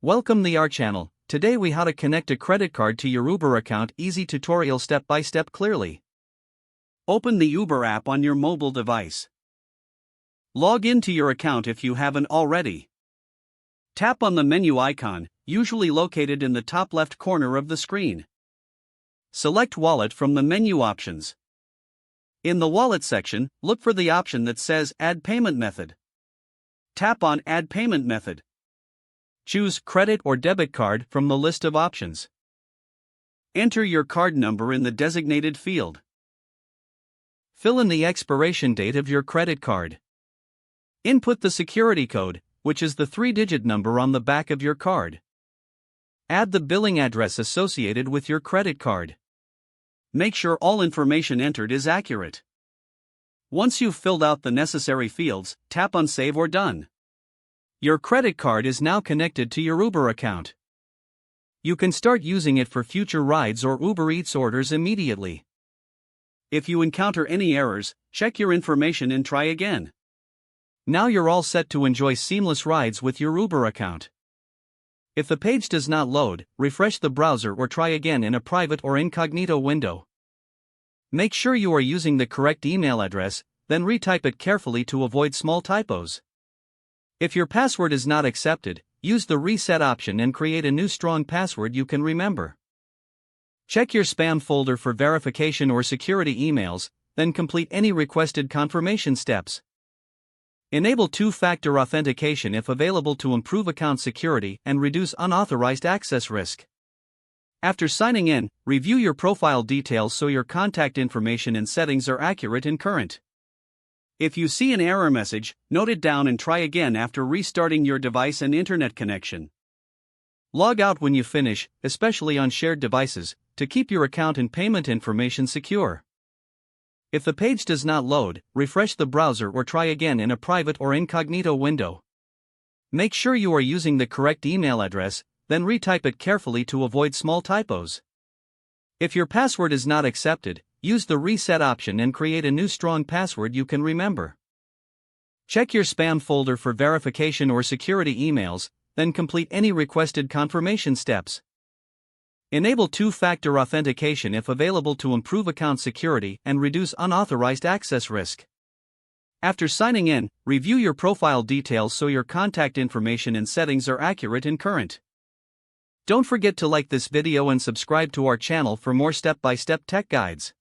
Welcome to our channel. Today we how to connect a credit card to your Uber account. Easy tutorial, step by step, clearly. Open the Uber app on your mobile device. Log into your account if you haven't already. Tap on the menu icon, usually located in the top left corner of the screen. Select Wallet from the menu options. In the Wallet section, look for the option that says Add Payment Method. Tap on Add Payment Method. Choose credit or debit card from the list of options. Enter your card number in the designated field. Fill in the expiration date of your credit card. Input the security code, which is the 3-digit number on the back of your card. Add the billing address associated with your credit card. Make sure all information entered is accurate. Once you've filled out the necessary fields, tap on Save or Done. Your credit card is now connected to your Uber account. You can start using it for future rides or Uber Eats orders immediately. If you encounter any errors, check your information and try again. Now you're all set to enjoy seamless rides with your Uber account. If the page does not load, refresh the browser or try again in a private or incognito window. Make sure you are using the correct email address, then retype it carefully to avoid small typos. If your password is not accepted, use the reset option and create a new strong password you can remember. Check your spam folder for verification or security emails, then complete any requested confirmation steps. Enable two-factor authentication if available to improve account security and reduce unauthorized access risk. After signing in, review your profile details so your contact information and settings are accurate and current. If you see an error message, note it down and try again after restarting your device and internet connection. Log out when you finish, especially on shared devices, to keep your account and payment information secure. If the page does not load, refresh the browser or try again in a private or incognito window. Make sure you are using the correct email address, then retype it carefully to avoid small typos. If your password is not accepted, use the reset option and create a new strong password you can remember. Check your spam folder for verification or security emails, then complete any requested confirmation steps. Enable two-factor authentication if available to improve account security and reduce unauthorized access risk. After signing in, review your profile details so your contact information and settings are accurate and current. Don't forget to like this video and subscribe to our channel for more step-by-step tech guides.